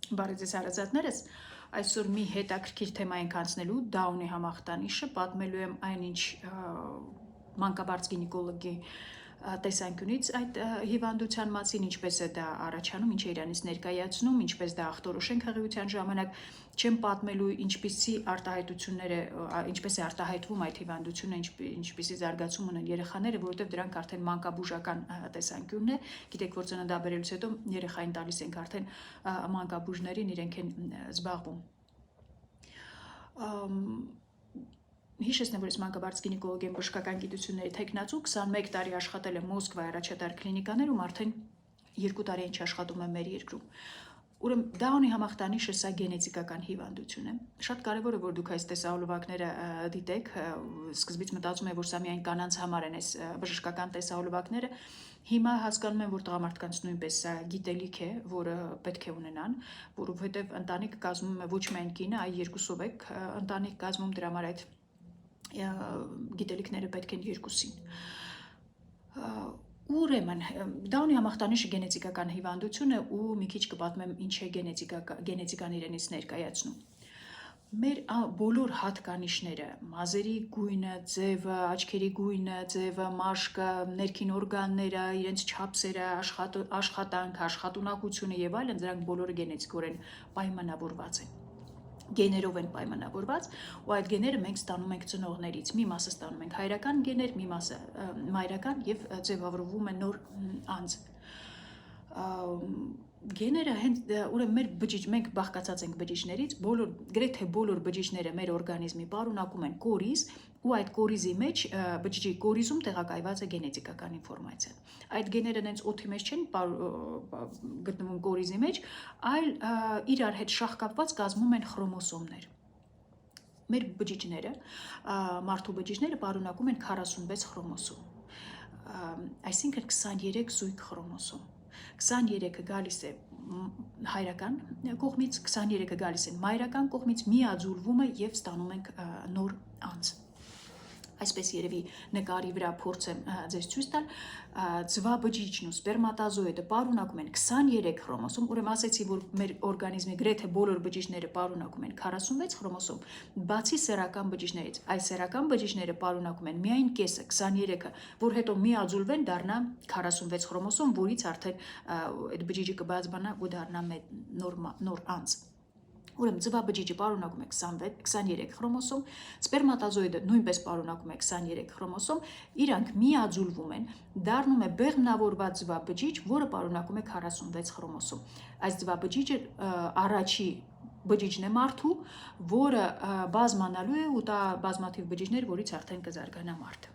Բարև ձեզ հարազատներս, այսօր մի հետաքրքիր թեմա ենք անցնելու Դաունի համախտանիշը, պատմելու եմ այնինչ մանկաբարձ գինեկոլոգի տեսանկյունից այդ հիվանդության մասին, ինչպես է դա առաջանում, ինչ է իրանից ներկայացնում, ինչպես դա ախտորոշենք հղիության ժամանակ, չեմ պատմելու ինչպիսի արտահայտություններ է, ինչպես է արտահայտվում այդ հիվանդությունը, ինչպիսի զարգացում ունեն երեխաները, որովհետև դրանք արդեն մանկաբուժական տեսանկյունն է, գիտեք, որ ծննդաբերելուց հետո երեխային տալիս ենք արդեն մանկաբուժներին, իրենք են զբաղվում։ Հիշեցնեմ, որ ես մանկաբարձ գինեկոլոգ եմ, բժշկական գիտությունների թեկնածու, 21 տարի աշխատել եմ Մոսկվայի առաջատար կլինիկաներում, արդեն 2 տարի ինչ աշխատում եմ մեր երկրում։ Ուրեմն Դաունի համախտանիշը սա գենետիկական հիվանդություն է։ Շատ կարևոր է, որ դուք այս տեսահոլովակները դիտեք, սկզբից մտածում եմ, որ սա միայն կանանց համար են այս բժշկական տեսահոլովակները։ Հիմա հասկանում եմ, որ տղամարդկանց նույնպես սա գիտելիք է, որը պետք է ունենան, որովհետև ընտանիք կազմում է ոչ միայն կինը, այլ երկուսով եք ընտանիք կազմում, դրա համար այդ գիտելիքները պետք են երկուսին։ Ուրեմն Դաունի համախտանիշը գենետիկական հիվանդություն է ու մի քիչ կպատմեմ ինչ է գենետիկան իրենից ներկայացնում։ Մեր բոլոր հատկանիշները, մազերի գույնը, ձևը, աչքերի գույնը, ձևը, մաշկը, ներքին օրգանները, իրենց չափսերը, աշխատանքը, աշխատունակությունը եւ այլն, դրանք բոլորը գենետիկորեն պայմանավորված են։ Գեներով են պայմանավորված, ու այդ գեները մենք ստանում ենք ծնողներից։ Մի մասը ստանում ենք հայրական գեներ, մի մասը մայրական եւ ձևավորվում է նոր անձ։ Գեները հենց ուրեմն մենք բաղկացած ենք բջիջներից, գրեթե բոլոր բջիջները մեր օրգանիզմի պարունակում են կորիզ, ու այդ կորիզի մեջ բջիջի կորիզում տեղակայված է գենետիկական ինֆորմացիան։ Այդ գեները հենց օդի մեջ չեն գտնվում կորիզի մեջ, այլ իրար հետ շաղկապված կազմում են խրոմոսոմներ։ Մեր բջիջները, մարդու բջիջները պարունակում են 46 խրոմոսոմ, այսինքն 23 զույգ խրոմոսոմ։ 23-ը գալիս է հայրական կողմից, 23-ը գալիս են մայրական կողմից, միաձուլվում է եւ ստանում ենք նոր անձ։ Այսպես երևի նկարի վրա փորձեմ ձեզ ցույց տալ, ձվաբջիջն ու սպերմատոզոիդը պարունակում են 23 խրոմոսոմ, ուրեմն ասեցի, որ մեր օրգանիզմի գրեթե բոլոր բջիջները պարունակում են 46 խրոմոսոմ, բացի սեռական բջիջներից։ Այս սեռական բջիջները պարունակում են միայն կեսը, 23-ը, որ հետո միաձուլվեն դառնա 46 խրոմոսոմ, որից արդեն այդ բջիջը կբազմանա ու դառնա նոր անձ։ Ուրեմն ձվաբջիջը պարունակում է 23 խրոմոսոմ, սպերմատոզոիդը նույնպես պարունակում է 23 խրոմոսոմ, իրանք միաձուլվում են, դառնում է բեղմնավորված ձվաբջիջ, որը պարունակում է 46 խրոմոսոմ։ Այս ձվաբջիջը առաջի բջիջն է մարդու, որը բազմանալու է ու տա բազմաթիվ բջիջներ, որից արդեն կզարգանա մարդը։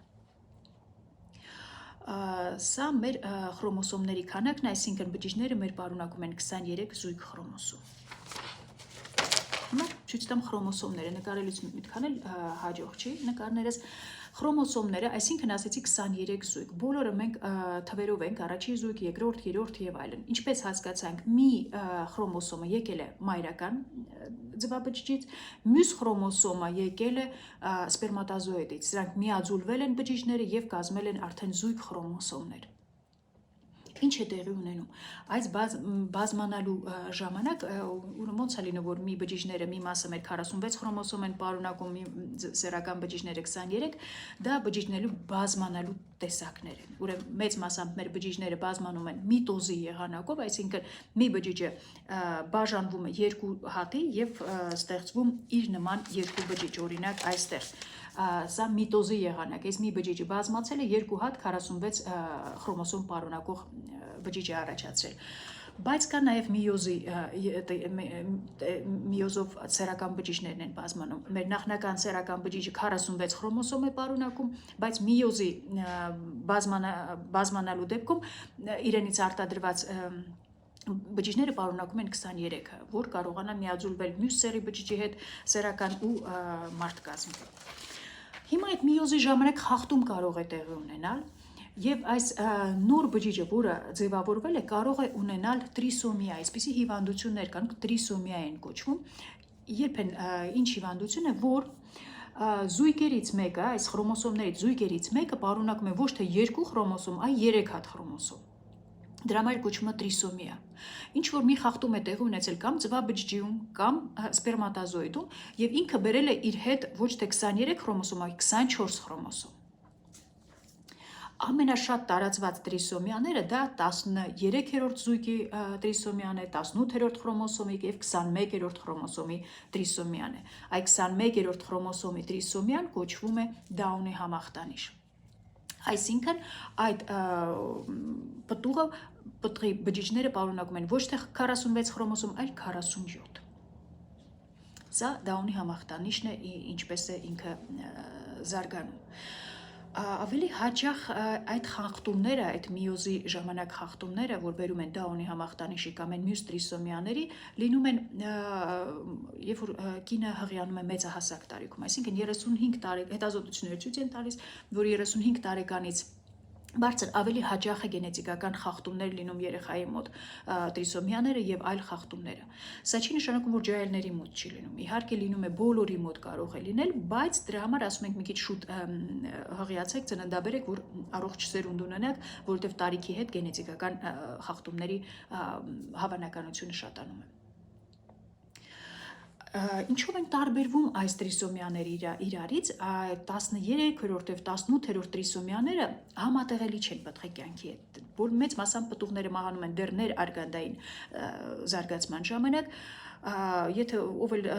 Սա մեր խրոմոսոմների քանակն, այսինքն բջիջները մեր պարունակում են 23 զույգ խրոմոսոմ։ Հիմա ցույց տամ խրոմոսոմները, նկարելուց միտքան էլ հաջող չի նկարներս։ Խրոմոսոմները, այսինքն ասեցի 23 զույգ, բոլորը մենք թվերով ենք, առաջի զույգ, երկրորդ, երրորդ եւ այլն։ Ինչպես հասկացանք, մի խրոմոսոմը եկել է մայրական ձվաբջիջից, մյուս խրոմոսոմը եկել է սպերմատոզոիդից։ Սրանք միաձուլվել են բջիջները եւ կազմել են արդեն զույգ խրոմոսոմներ։ Ինչ է տեղի ունենում։ Այս բազմանալու ժամանակ ոնց է լինում, որ մի բջիջները մի մասը մեր 46 խրոմոսոմ են պարունակում, սեռական բջիջները 23, դա բջիջներու բազմանալու տեսակներ են։ Ուրեմն մեծ մասամբ մեր բջիջները բազմանում են միտոզի եղանակով, այսինքն մի բջիջը բաժանվում է երկու հատի եւ ստեղծվում իր նման երկու բջիջ, օրինակ այստեղ սա միտոզի եղանակ, այս մի բջիջը բազմացել է երկու հատ 46 խրոմոսոմ պարունակող բջիջ է առաջացրել։ Բայց կա նաև միոզով սեռական բջիջներն են բազմանում։ Մեր նախնական սեռական բջիջը 46 խրոմոսոմ է պարունակում, բայց միոզի բազմանալու դեպքում իրենից արտադրված բջիջները պարունակում են 23-ը, որ կարողանա միաձուլվել մյուս սեռի բջիջի հետ սեռական ու մարդ կազմել։ Հիմա այդ միոզի ժամանակ խախտում կարող է տեղի ունենալ, եւ այս նոր բջիջը, որը ձևավորվել է, կարող է ունենալ տրիսոմիա, այսպիսի հիվանդություններ կան, տրիսոմիա են կոչվում, երբ են ինչ հիվանդություն է, որ զույգերից մեկը, այս խրոմոսոմներից զույգերից մեկը պարունակում է ոչ թե 2 խրոմոսոմ, այլ 3 հատ խրոմոսոմ։ Դրա համար կոչվում է տրիսոմիա։ Ինչ որ մի խախտում է տեղի ունեցել կամ ծվաբջջիում, կամ սպերմատոզոիդում, եւ ինքը բերել է իր հետ ոչ թե 23 խրոմոսոմ, այլ 24 խրոմոսոմ։ Ամենաշատ տարածված տրիսոմիաները դա 13-րդ զույգի տրիսոմիան է, 18-րդ խրոմոսոմի եւ 21-րդ խրոմոսոմի տրիսոմիան է։ Այդ 21-րդ խրոմոսոմի տրիսոմիան կոչվում է Դաունի համախտանիշ։ Այսինքն այդ պտղի բջիջները պարունակում են ոչ թե 46 խրոմոսոմ, այլ 47։ Սա Դաունի համախտանիշն է, ինչպես է ինքը զարգանում։ Ավելի հաճախ այդ խախտումները, այդ միոզի ժամանակ խախտումները, որ բերում են Դաունի համախտանիշի կամ այն մյուս տրիսոմիաների, լինում են, երբ որ կինը հղիանում է մեծահասակ տարիքում, այսինքն 35 տարի, հետազոտությունները ցույց են տալիս, որ 35 տարեկանից բարձր ավելի հաճախ է գենետիկական խախտումներ լինում երեխայի մոտ տրիսոմիաները եւ այլ խախտումները։ Սա չի նշանակում, որ ջահելների մոտ չի լինում։ Իհարկե լինում է բոլորի մոտ կարող է լինել, բայց դրա համար ասում ենք մի քիչ շուտ հղիացեք, ծննդաբերեք, որ առողջ սերունդ ունենաք, որովհետեւ տարիքի հետ գենետիկական խախտումների հավանականությունը շատանում է։ Ինչով են տարբերվում այս տրիսոմիաները իրարից, 13-րդ եւ 18-րդ տրիսոմիաները համատեղելի չեն պտղի կյանքի հետ, որ մեծ մասամբ պտուղները մահանում են դեռ ներարգանդային զարգացման ժամանակ, եթե ով էլ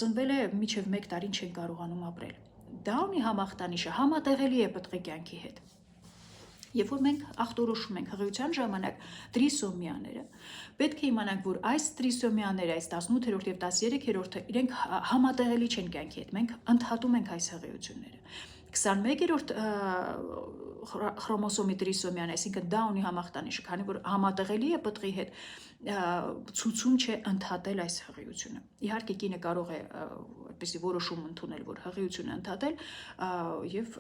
ծնվել է մինչև 1 տարին չեն կարողանում ապրել։ Դաունի համախտանիշը համատեղելի է պտղի կյանքի հետ։ Երբ որ մենք ախտորոշում ենք հղիության ժամանակ տրիսոմիաները, պետք է իմանանք, որ այս տրիսոմիաները, այս 18-րդ եւ 13-րդը իրենք համատեղելի չեն կյանքի հետ, մենք ընդհատում ենք այս հղիությունները։ 21-րդ խրոմոսոմի տրիսոմիան, այսինքն Դաունի համախտանիշը, քանի որ համատեղելի է պտղի հետ, ցուցում չէ ընդհատել այս հղիությունը։ Իհարկե կինը կարող է այդպիսի որոշում ընդունել, որ հղիությունը ընդհատել եւ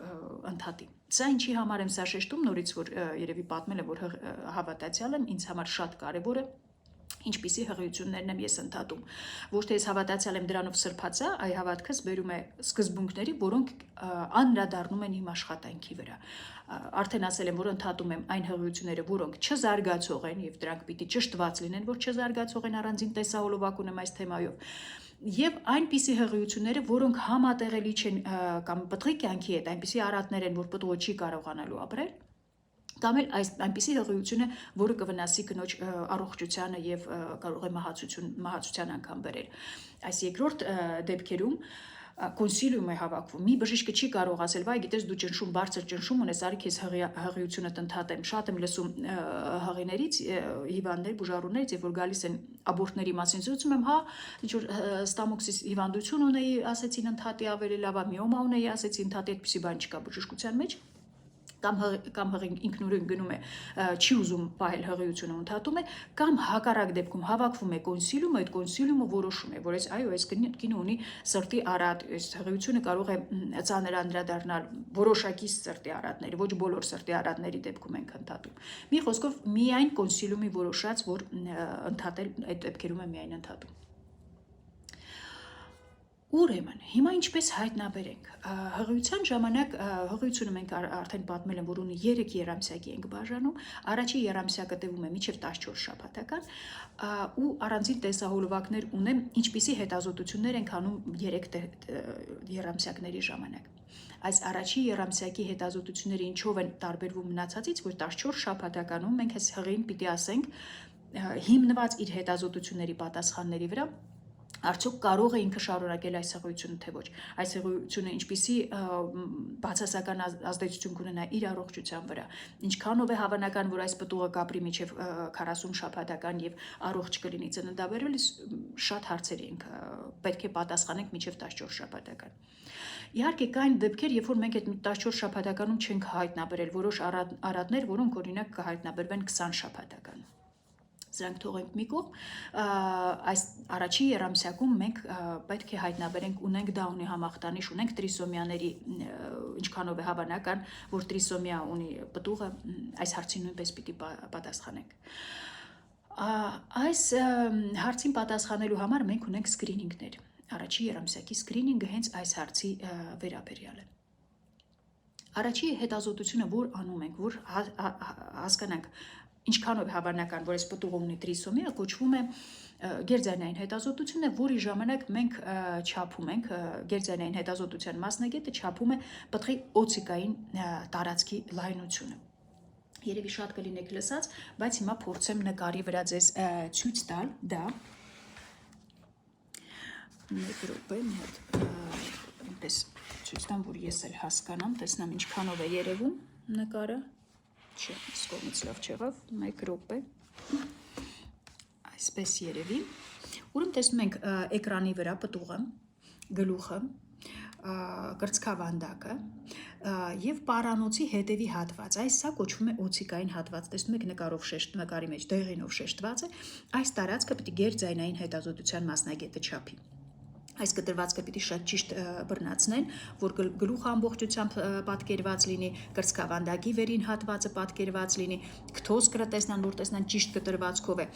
ընդհատի։ Սա ինչի համար եմ սա շեշտում, նորից որ երևի պատմել եմ, որ հավատացյալ եմ, ինձ համար շատ կարեւոր է ինչպիսի հղիություններն եմ ես ընդհատում։ Ոչ թե ես հավատացյալ եմ դրանով սրբացա, այ հավատքս բերում է սկզբունքների, որոնք անդրադառնում են իմ աշխատանքի վրա։ Արդեն ասել եմ, որ ընդհատում եմ այն հղիությունները, որոնք չզարգացող են եւ դրանք պիտի ճշտված լինեն, որ չզարգացող են, առանձին տեսահոլովակ ունեմ այս թեմայով։ Եվ այնպիսի հղիությունները, որոնք համատեղելի չեն կամ պտղի կյանքի հետ, այնպիսի արատներ են, որ պտղը չի կարողանալու ապրել, կամ էլ այնպիսի հղիությունը, որը կվնասի կնոջ առողջությանը եւ կարող է մահացության անգամ բերել։ Այս երկրորդ դեպքերում կոնսիլիում է հավաքվում։ Մի բժիշկը չի կարող ասել, վայ, գիտես դու ճնշում, բարձր ճնշում ունես, արի քեզ հղիությունը տնթատեմ։ Շատ եմ լսում հղիներից, հիվանդներ, բուժառուներից, երբ որ գալիս են աբորտների մասին զրուցում եմ, հա, ինչ որ ստամոքսիս հիվանդություն ունեի, ասեցին ընդհատի ավելի լավ, միոմա ունեի, ասեցին ընդհատի, այդպիսի բան չկա բժշկության մեջ։ Կամ հղին ինքնուրույն գնում է, չի ուզում պահել հղիությունը ընդհատում է, կամ հակառակ դեպքում հավաքվում է կոնսիլիումը, այդ կոնսիլիումը որոշում է, որ այս կինը ունի սրտի արատ, այս հղիությունը կարող է ծանր անդրադառնալ որոշակի սրտի արատների, ոչ բոլոր սրտի արատների դեպքում ենք ընդհատում։ Մի խոսքով միայն կոնսիլիումի որոշած, որ ընդհատել այդ դեպքերում է միայն ընդհատում։ Ուրեմն, հիմա ինչպես հայտնաբերենք։ Հղիության ժամանակ հղիությունը մենք արդեն պատմել եմ, որ ունի 3 երամսյակի ենք բաժանում, առաջի երամսյակը տևում է մինչև 14 շաբաթական, ու առանձին տեսահոլովակներ ունեմ, ինչպիսի հետազոտություններ ենք անում 3 երամսյակների ժամանակ։ Այս առաջի երամսյակի հետազոտությունները ինչով են տարբերվում մնացածից, որ 14 շաբաթականում մենք այս հղին պիտի ասենք հիմնված իր հետազոտությունների պատասխանների վրա, արդյոք կարող է ինքը շարունակել այս հղիությունը թե ոչ։ Այս հղիությունը ինչպիսի բացասական ազդեցություն կունենա իր առողջության վրա։ Ինչքանով է հավանական, որ այս պտուղը կապրի մինչև 40 շաբաթական եւ առողջ կլինի ծննդաբերելիս, շատ հարցեր ենք պետք է պատասխանենք մինչև 14 շաբաթական։ Իհարկե կային դեպքեր, երբ որ մենք այդ 14 շաբաթականում չենք հայտնաբերել որոշ արատներ, որոնք օրինակ կհայտնաբերվեն 20 շաբաթական։ Սրանք թողենք մի կողմ, այս առաջի երամսյակում մենք պետք է հայտնաբերենք, ունենք Դաունի համախտանիշ, ունենք տրիսոմիաների, ինչքանով է հավանական, որ տրիսոմիա ունի պտուղը, այս հարցին նույնպես պիտի պատասխանենք։ Այս հարցին պատասխանելու համար մենք ունենք սկրինինգներ։ Առաջի երամսյակի սկրինինգը հենց այս հարցի վերաբերյալ է։ Առաջի հետազոտությունը, որ անում ենք, որ հասկանանք ինչքանով հավանական, որ այս պտուղը ունի տրիսոմիա, կոչվում է գերձայնային հետազոտություն է, որի ժամանակ մենք չափում ենք գերձայնային հետազոտության մասնագետը չափում է պտղի օծիկային տարածքի լայնությունը։ Երևի շատ կլինեք լսած, բայց հիմա փորձեմ նկարի վրա ձեզ ցույց տալ դա։ Մեկ րոպե, մի հատ այնպես ցույց տամ, որ ես էլ հասկանամ, տեսնամ ինչքանով է երևում նկարը։ Չէ, այս կողմից լավ չեղավ, մեկ րոպե։ Այսպես երևի։ Ուրեմն տեսնում ենք էկրանի վրա պտուղը, գլուխը, կրծքավանդակը եւ պարանոցի հետևի հատված։ Այս սա կոչվում է օծիկային հատված։ Տեսնում եք նկարի մեջ դեղինով շեշտված է։ Այս տարածքը պիտի գերձայնային հետազոտության մասնագետը չափի։ Այս կտրվածքը պիտի շատ ճիշտ բռնացնեն, որ գլուխը ամբողջությամբ պատկերված լինի, կրծքավանդակի վերին հատվածը պատկերված լինի, քթոսկրը տեսնան, որ տեսնան ճիշտ կտրվածքով է,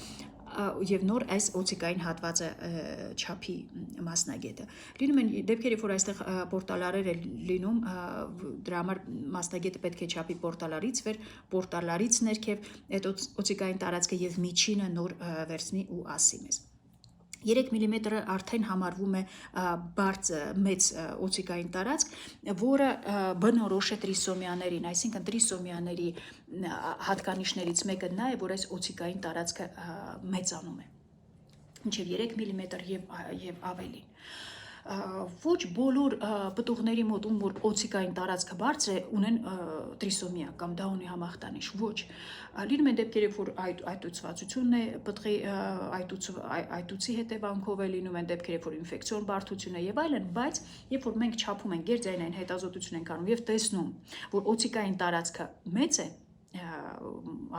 եւ նոր այս օծիկային հատվածը չափի մասնագետը։ Լինում են դեպքեր, որ այստեղ պորտալարեր է լինում, դրա համար մասնագետը պետք է չափի պորտալարից վեր, պորտալարից ներքև այդ օծիկային տարածքը եւ միջինը նոր վերցնի ու ասի մեզ։ 3 մմ արդեն համարվում է մեծ օծիկային տարածք, որը բնորոշ է տրիսոմիաներին, այսինքն տրիսոմիաների հատկանիշներից մեկը նա է, որ այս օծիկային տարածքը մեծանում է, մինչև 3 մմ եւ ավելին։ Ոչ բոլոր պտուղների մոտ, ում որ օծիկային տարածքը բարձր է, ունեն տրիսոմիա կամ դա ունի համախտանիշ, ոչ։ Լինում են դեպքեր, որ այտուցվածությունն է պտղի այտուցի հետևանքով է, լինում են դեպքեր, որ ինֆեկցիոն բարդություն է եւ այլն, բայց երբ որ մենք չափում ենք գերձայնային հետազոտություն ենք անում եւ տեսնում, որ օծիկային տարածքը մեծ է,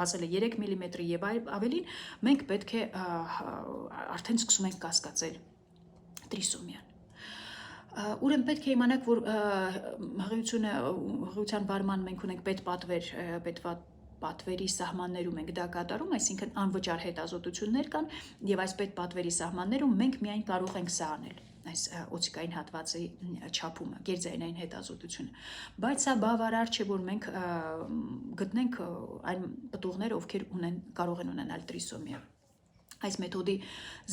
ասել է 3 մմ եւ ավելին, մենք պետք է արդեն սկսում ենք կասկածել տրիսոմիան։ Ուրեմն պետք է իմանաք, որ հղիության վարման մենք ունենք պետպատվերի սահմաններում ենք դա կատարում, այսինքն անվճար հետազոտություններ կան եւ այս պետպատվերի սահմաններում մենք միայն կարող ենք սա անել, այս օծիկային հատվածի չափումը, գերձայնային հետազոտությունը, բայց սա բավարար չէ, որ մենք գտնենք այն պտուղները, ովքեր կարող են ունենալ տրիսոմիա։ Այս մեթոդի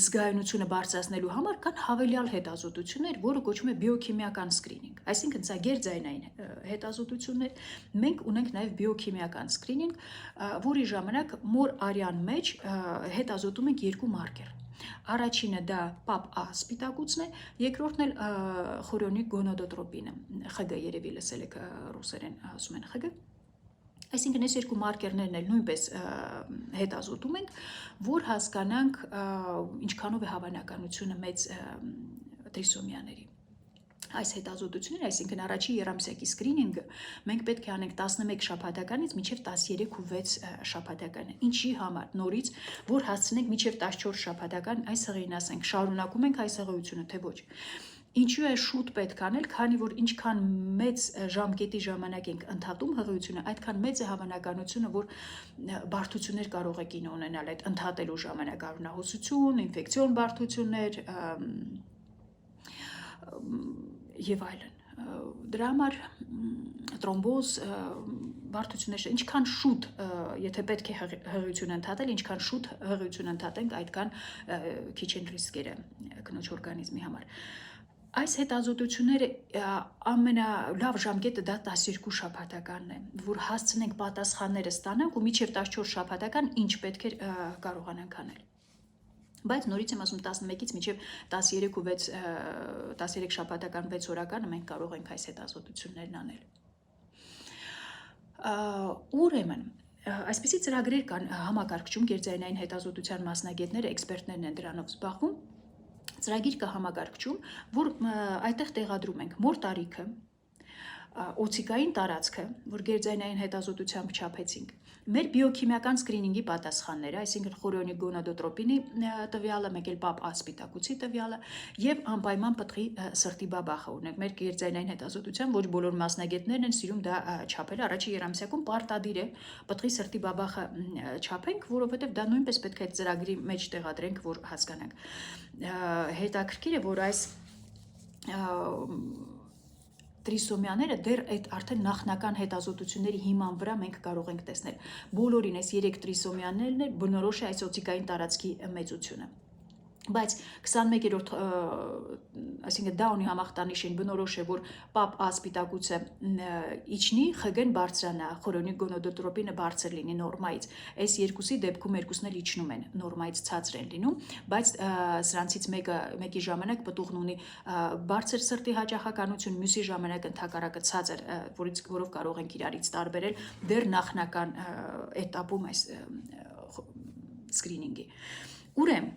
զգայունությունը բարձրացնելու համար կան հավելյալ հետազոտություններ, որը կոչվում է բիոքիմիական սկրինինգ։ Այսինքն սա գերձայնային հետազոտություններ, մենք ունենք նաև բիոքիմիական սկրինինգ, որի ժամանակ մոր արյան մեջ հետազոտում ենք երկու մարկեր։ Առաջինը դա PAP-A սպիտակուցն է, երկրորդն էլ խորիոնիկ գոնադոտրոպինը, ԽԳ երևի լսել եք ռուսերեն ասում են ԽԳ։ Այսինքն այս երկու մարկերներն էլ նույնպես հետազոտում ենք, որ հասկանանք ինչքանով է հավանականությունը մեծ տրիսոմիաների։ Այս հետազոտությունները, այսինքն առաջի երամսյակի սկրինինգը մենք պետք է անենք 11 շաբաթականից մինչև 13 ու 6 շաբաթական։ Ինչի համար նորից, որ հասցնենք մինչև 14 շաբաթական այս հղին ասենք, շարունակում ենք այս հղիությունը, թե ոչ։ Ինչու է շուտ պետք անել, քանի որ ինչքան մեծ ժամկետի ժամանակ ենք ընդհատում հղիությունը, այդքան մեծ է հավանականությունը, որ բարդություններ կարող եք ունենալ այդ ընդհատելու ժամանակ, արյունահոսություն, ինֆեկցիոն բարդություններ եւ այլն։ Դրա համար տրոմբոզ բարդություններ, ինչքան շուտ, եթե պետք է հղիություն ընդհատել, ինչքան շուտ հղիություն ընդհատենք, այդքան քիչ են ռիսկերը կնոջ օրգանիզմի համար։ Այս հետազոտությունները ամենալավ ժամկետը դա 12 շաբաթականն է, որ հասցնենք պատասխանները ստանանք ու մինչև 14 շաբաթական ինչ պետք է կարողանանք անել։ Բայց նորից եմ ասում 11-ից մինչև 13 ու 13 շաբաթական 6 օրականը մենք կարող ենք այս հետազոտություններն անել։ Ուրեմն այսպիսի ծրագրեր կան համակարգչում, գերձայնային հետազոտության մասնագետները, էքսպերտներն են դրանով զբաղվում։ Ծրագիր կա համակարգչում, որ այդտեղ տեղադրում ենք մոր տարիքը, օծիկային տարածքը, որ գերձայնային հետազոտությամբ չափեցինք, մեր բիոքիմիական սկրինինգի պատասխանները, այսինքն խորիոնիկ գոնադոտրոպինի տվյալը, մեկ էլ PAP-A սպիտակուցի տվյալը եւ անպայման պտղի սրտի բաբախը ունենք։ Մեր գերձայնային հետազոտության ոչ բոլոր մասնագետներն են սիրում դա չափել, առաջի երամսյակում պարտադիր է պտղի սրտի բաբախը չափենք, որովհետեւ դա նույնպես պետք է ծրագրի մեջ տեղադրենք, որ հասկանանք։ Հետաքրքիր է, որ այս տրիսոմիաները դեռ այդ արդեն նախնական հետազոտությունների հիման վրա մենք կարող ենք տեսնել։ Բոլորին այս 3 տրիսոմիաներն էլ բնորոշ է այս օծիկային տարածքի մեծությունը։ Բայց 21-րդ, այսինքն Դաունի համախտանիշին բնորոշ է, որ պապ A սպիտակուցը իջնի, ԽԳ-ն բարձրանա, խորոնիկ գոնադոտրոպինը բարձր լինի նորմայից։ Այս երկուսի դեպքում երկուսն էլ իջնում են, նորմայից ցածր են լինում, բայց սրանցից մեկի ժամանակ պտուղն ունի բարձր սրտի հաճախականություն, մյուսի ժամանակ ընդհակառակը ցածր, որով կարող ենք իրարից տարբերել դեռ նախնական էտապում այս սկրինինգի։ Ուրեմն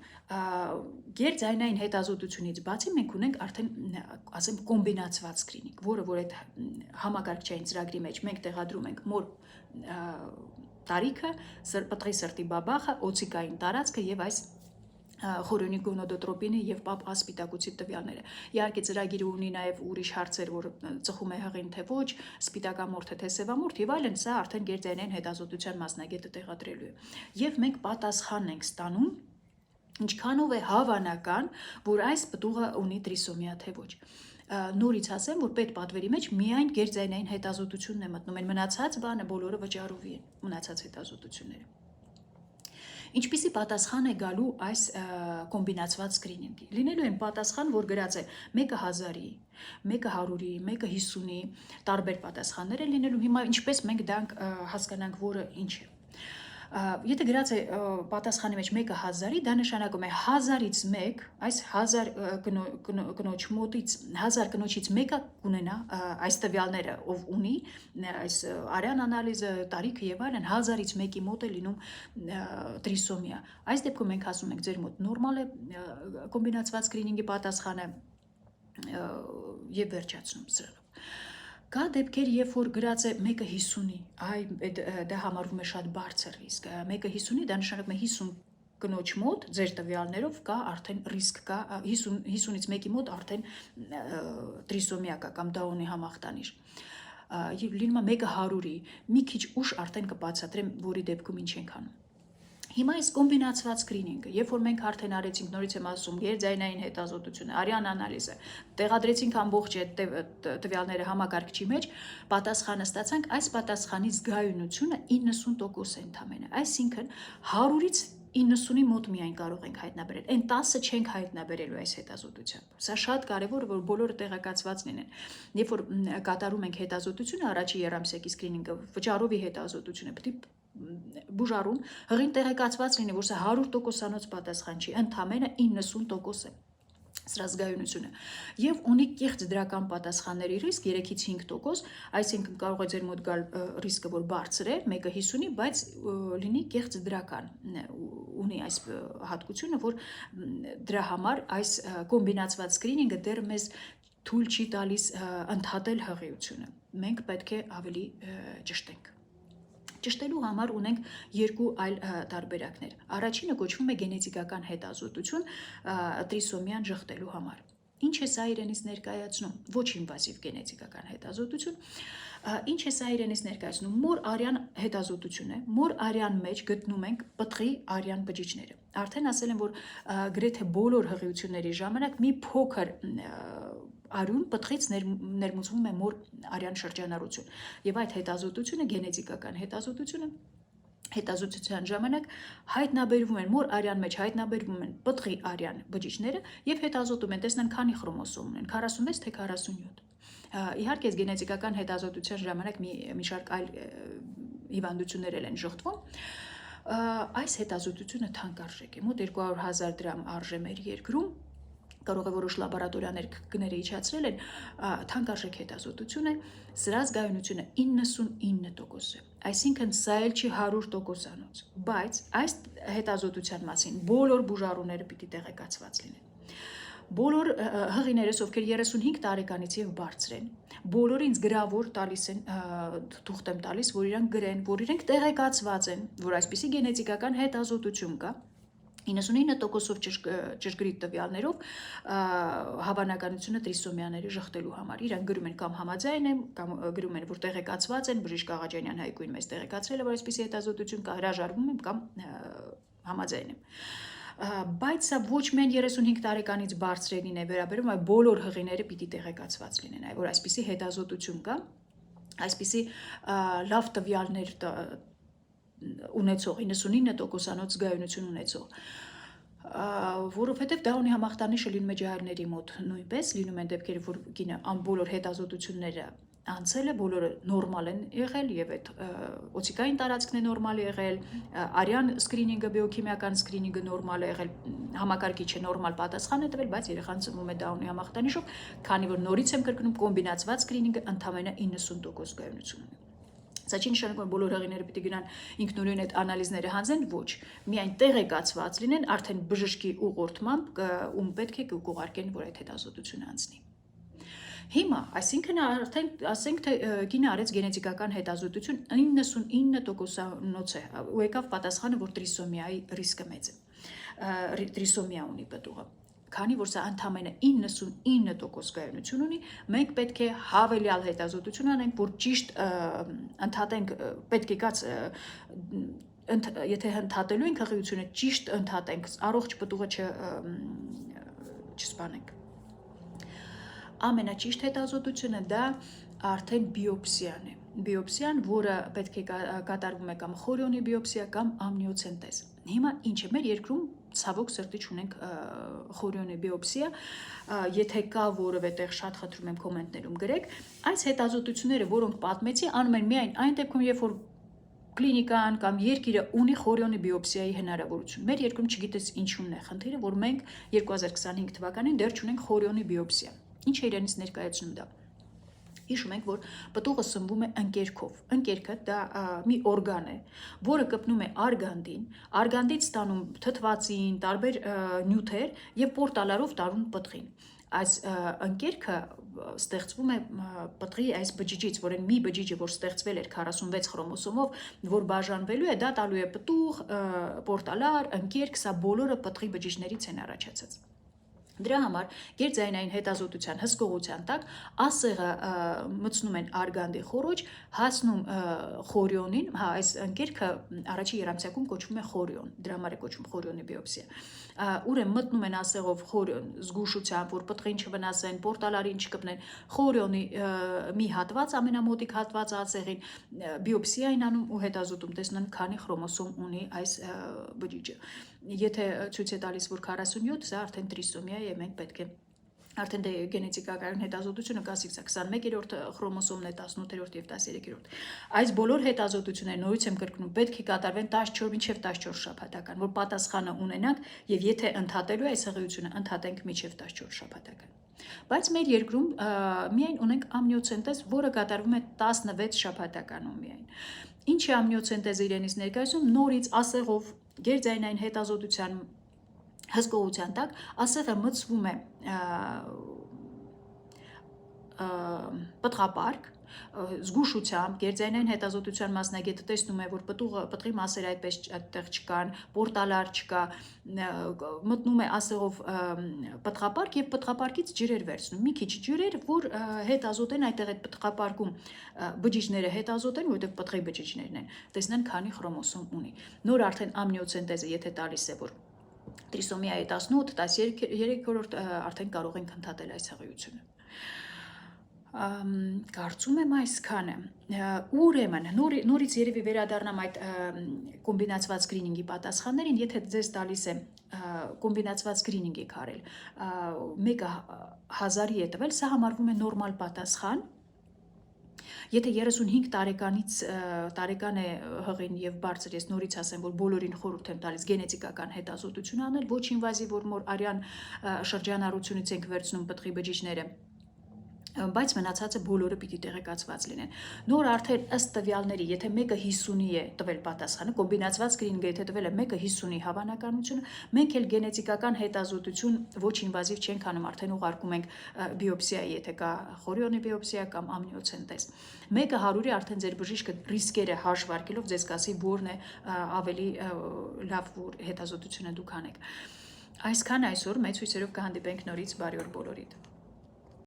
գերձայնային հետազոտությունից բացի մենք ունենք արդեն ասեմ կոմբինացված սկրինինգ, որը որ այդ համակարգչային ծրագրի մեջ մենք տեղադրում ենք մոր տարիքը, պտղի սրտի բաբախը, օծիկային տարածքը եւ այս խորոնիկ գոնադոտրոպինը եւ պապ A սպիտակուցի տվյալները։ Իհարկե ծրագիրը ունի նաեւ ուրիշ հարցեր, որ ծխում է հղին թե ոչ, սպիտակամորթ թե սևամորթ եւ այլն, սա արդեն գերձայնային հետազոտության մասնագետը տեղադրելու է։ Եվ մենք պատասխան ենք ստանում ինչքանով է հավանական, որ այս պտուղը ունի տրիսոմիա թե ոչ։ Նորից ասեմ, որ պետ պատվերի մեջ միայն գերձայնային հետազոտությունն է մտնում, այն մնացած բանը բոլորը վճարովի են, մնացած հետազոտությունները։ Ինչպիսի պատասխան է գալու այս կոմբինացված սկրինինգի։ Լինելու են պատասխան, որ գրած է 1000-ի, 100-ի, 150-ի, տարբեր պատասխաններ են լինելու։ Հիմա ինչպես մենք դրանք հասկանանք, որը ինչ է։ Եթե գրած է պատասխանի մեջ 1000-ի, դա նշանակում է 1000-ից 1, այս 1000 կնոջ մոտից 1000 կնոջից մեկը կունենա այս տվյալները, ով ունի այս արյան անալիզը, տարիքը եւ այլն, 1000-ից 1-ի մոտ է լինում տրիսոմիա։ Այս դեպքում մենք ասում ենք, ձեր մոտ նորմալ է կոմբինացված սկրինինգի պատասխանը եւ վերջացնում սրանով։ Կա դեպքեր, երբ որ գրած է 150-ի, դա համարվում է շատ բարձր ռիսկ։ 150-ի դա նշանակում է 50 կնոջ մոտ ձեր տվյալներով կա արդեն ռիսկ կա 50-ից 1-ի մոտ արդեն տրիսոմիա կա կամ Դաունի համախտանիշ։ Եվ լինում է 100-ի, մի քիչ ուշ արդեն կբացատրեմ, որի դեպքում ինչ ենք անում։ Հիմա այս կոմբինացված սկրինինգը, երբ որ մենք արդեն արեցինք, նորից եմ ասում, գերձայնային հետազոտությունը, արյան անալիզը, տեղադրեցինք ամբողջ այդ տվյալները համակարգչի մեջ, պատասխանը ստացանք, այս պատասխանի զգայունությունը 90% է ընդամենը, այսինքն 100-ից 90-ի մոտ միայն կարող ենք հայտնաբերել, այն 10-ը չենք հայտնաբերելու այս հետազոտությամբ։ Սա շատ կարևոր է, որ բոլորը տեղեկացված լինեն։ Երբ որ կատարում ենք հետազոտությունը, առաջի երամսեկի սկրինինգը, վճարովի հետազոտությունը, պետք է բուժարուն հղին տեղեկացված լինի, որ սա 100%-անոց պատասխան չի, ընդամենը 90% է սրա զգայունությունը եւ ունի կեղծ դրական պատասխանների ռիսկ 3-ից 5%, այսինքն կարող է ձեր մոտ գալ ռիսկը, որ բարձր է, 150-ի, բայց լինի կեղծ դրական, ունի այս հատկությունը, որ դրա համար այս կոմբինացված սկրինինգը դեռ մեզ թույլ չի տալիս ընդհատել հղիությունը։ Մենք պետք է ավելի ճշտենք։ Ճշտելու համար ունենք երկու այլ տարբերակներ։ Առաջինը կոչվում է գենետիկական հետազոտություն տրիսոմիան ժխտելու համար։ Ինչ է սա իրենից ներկայացնում։ Ոչ ինվազիվ գենետիկական հետազոտություն։ Ինչ է սա իրենից ներկայացնում։ Մոր արյան հետազոտություն է։ Մոր արյան մեջ գտնում ենք պտղի արյան բջիջները։ Արդեն ասել եմ, որ գրեթե բոլոր հղիությունների ժամանակ մի փոքր արյուն պտղից ներմուծվում է մոր արյան շրջանառություն։ Եվ այդ հետազոտությունը, գենետիկական հետազոտությունը, հետազոտության ժամանակ հայտնաբերվում են մոր արյան մեջ հայտնաբերվում են պտղի արյան բջիջները եւ հետազոտում են, տեսնեն քանի խրոմոսոմ ունեն, 46 թե 47։ Իհարկե, գենետիկական հետազոտության ժամանակ մի շարք այլ հիվանդություններ են ժխտվում։ Այս հետազոտությունը թանկարժեք է, մոտ 200,000 դրամ արժե մեր երկրում։ Կարող է որոշ լաբորատորիաներ գները իջացրել են, թանկարժեք հետազոտություն է, սրա զգայունությունը 99% է, այսինքն սա էլ չի 100%-անոց, բայց այս հետազոտության մասին բոլոր բուժառուները պիտի տեղեկացված լինեն։ Բոլոր հղիներս, ովքեր 35 տարեկանից եւ բարձր են, բոլորը ինձ գրավոր տալիս են, թուղթ եմ տալիս, որ իրանք գրեն, որ իրենք տեղեկացված են, որ այսպիսի գենետիկական հետազոտություն կա, 99%-ով ճշգրիտ տվյալներով հավանականությունը տրիսոմիաների ժխտելու համար։ Իրանք գրում են կամ համաձայն են, կամ գրում են, որ տեղեկացված են, Բժիշկ Աղաջանյան Հայկույն մեզ տեղեկացրել է, որ այսպիսի հետազոտություն կա, հրաժարվում եմ կամ համաձայն եմ։ բայց սա ոչ միայն 35 տարեկանից բարձրերին է վերաբերում, այլ բոլոր հղիները պիտի տեղեկացված լինեն, որ այսպիսի հետազոտություն կա, այսպիսի լավ տվյալներ ունեցող 99%-անոց զգայունություն ունեցող, որովհետև դա ունի համախտանիշը լինում է ջահելների մոտ նույնպես, լինում են դեպքեր, որ կինը բոլոր հետազոտությունները անցել է, բոլորը նորմալ են եղել եւ այդ օծիկային տարածքն է նորմալ եղել, արյան սկրինինգը, բիոքիմիական սկրինինգը նորմալ է եղել, համակարգիչը նորմալ պատասխան է տվել, բայց երեխան ծնվում է Դաունի համախտանիշով, քանի որ նորից եմ կրկնում, կոմբինացված սկրինինգը ընդամենը 90% զգայունություն ունի։ Սա չի նշանակում, որ բոլոր հղիները պիտի գնան ինքնուրույն այդ անալիզները հանձեն, ոչ, միայն տեղեկացված լինեն արդեն բժշկի ուղղորդմամբ, ում պետք է կուղարկեն, որ այդ հետազոտությունը անցնի։ Հիմա, այսինքն արդեն ասենք, թե կինը արեց գենետիկական հետազոտություն 99%-անոց է, ու եկավ պատասխանը, որ տրիսոմիայի ռիսկը մեծ է, տրիսոմիա ունի պտուղը։ Քանի որ սա ընդամենը 99% զգայունություն ունի, մենք պետք է հավելյալ հետազոտություն անենք, որ ճիշտ ընդհատենք, պետք է կաց, եթե ընդհատելու ենք հղիությունը, ճիշտ ընդհատենք, առողջ պտուղը չսպանենք։ Ամենաճիշտ հետազոտությունը դա արդեն բիոպսիան է։ Բիոպսիան, որը պետք է կատարվում է կամ խորիոնի բիոպսիա կամ ամնիոցենտեզ։ Հիմա ինչ է, մեր երկրում ցավոք սրտի չունենք խորիոնի բիոպսիա, եթե կա որևէ տեղ շատ խնդրում եմ կոմենտներում գրեք, այս հետազոտությունները, որոնք պատմեցի, անում են միայն այն դեպքում, երբ որ կլինիկան կամ երկիրը ունի խորիոնի բիոպսիայի հնարավորություն։ Մեր երկրում չգիտես ինչումն է խնդիրը, որ մենք 2025 թվականին դեռ չունենք խորիոնի բիոպսիա։ Ինչ է իրենից ներկայացնում դա։ Հիշում ենք, որ պտուղը սնվում է ընկերքով։ Ընկերքը դա մի օրգան է, որը կպնում է արգանդին, արգանդից ստանում թթվածին, տարբեր նյութեր եւ պորտալարով տարում պտղին։ Այս ընկերքը ստեղծվում է պտղի այս բջիջից, որ այն մի բջիջը, որ ստեղծվել էր 46 խրոմոսոմով, որ բաժանվելու է, դա տալու է պտուղ, պորտալար, ընկերք, սա բոլորը պտղի բջիջներից են առաջացած։ Դրա համար գերձայնային հետազոտության հսկողության տակ ասեղը մտցնում են արգանդի խորոջ, հասնում խորիոնին, այս ընկերքը առաջի երամսյակում կոչվում է խորիոն, դրա համար է կոչվում խորիոնի բիոպսիա։ Ուրեմն մտնում են ասեղով խորիոն զգուշությամբ, որ պտղին չվնասեն, պորտալարին չկպնեն, խորիոնի մի հատված, ամենամոտիկ հատվածը ասեղին, բիոպսիային անում ու հետազոտում տեսնեն քանի խրոմոսոմ ունի այս բջիջը։ Եթե ցույց է տալիս, որ 47, սա արդեն տրիսոմիա է, մենք պետք է արդեն գենետիկական հետազոտությունը կասիկ, 21-րդ խրոմոսոմն է, 18-րդ եւ 13-րդ։ Այս բոլոր հետազոտությունները, նորից եմ կրկնում, պետք է կատարվեն 14 մինչև 14 շաբաթական, որ պատասխանը ունենանք եւ եթե ընդհատելու այս հղիությունը, ընդհատենք մինչև 14 շաբաթական։ Բայց մեր երկրում միայն ունենք ամնիոցենտեզ, որը կատարվում է 16 շաբաթականում միայն։ Ինչ է ամնիոցենտեզը իրենից ներկայացնում, նորից ասեղով գերձայնային հետազոտության հսկողության տակ ասեղը մտցվում է պտղապարկ, զգուշությամբ, գերձայնային հետազոտության մասնագետը տեսնում է, որ պտղի մասերը այդպես այդտեղ չկան, պորտալար չկա, մտնում է ասեղով պտղապարկ եւ պտղապարկից ջրեր վերցնում, մի քիչ ջրեր, որ հետազոտեն այդտեղ այդ պտղապարկում բջիջները հետազոտեն, որովհետեւ պտղի բջիջներն են, տեսնեն քանի խրոմոսոմ ունի։ Նոր արդեն ամնիոցենտեզը եթե տալիս է, որ տրիսոմիայի 18, 13-րդ արդեն կարող ենք ընդհատել այս հղիությունը։ Կարծում եմ այսքանը։ Ուրեմն նորից երևի վերադառնամ այդ կոմբինացված սկրինինգի պատասխաններին, եթե ձեզ տալիս է կոմբինացված սկրինինգ եք արել, մեկը 1000-ի է տվել, սա համարվում է նորմալ պատասխան։ Եթե 35 տարեկան է հղին եւ բարձր, ես նորից ասեմ, որ բոլորին խորհուրդ եմ տալիս գենետիկական հետազոտություն անել, ոչ ինվազիվ, որ մոր արյան շրջանառությունից ենք վերցնում պտղի բջիջները, բայց մնացածը բոլորը պիտի տեղեկացված լինեն։ Նոր արդեն ըստ տվյալների, եթե մեկը 50-ի է տվել պատասխանը, կոմբինացված սկրինինգը եթե տվել է մեկը 50-ի հավանականությունը, մենք էլ գենետիկական հետազոտություն ոչ ինվազիվ չենք անում, արդեն ուղարկում ենք բիոպսիայի, եթե կա խորիոնի բիոպսիա կամ ամնիոցենտեզ։ Մեկը 100-ի արդեն ձեր բժիշկը ռիսկերը հաշվարկելով ձեզ կասի որն է ավելի լավ որ հետազոտությունը դուք անեք։ Այսքան այսօր մեծ հույսերով կհանդիպենք նորից բարի օր բոլորիդ։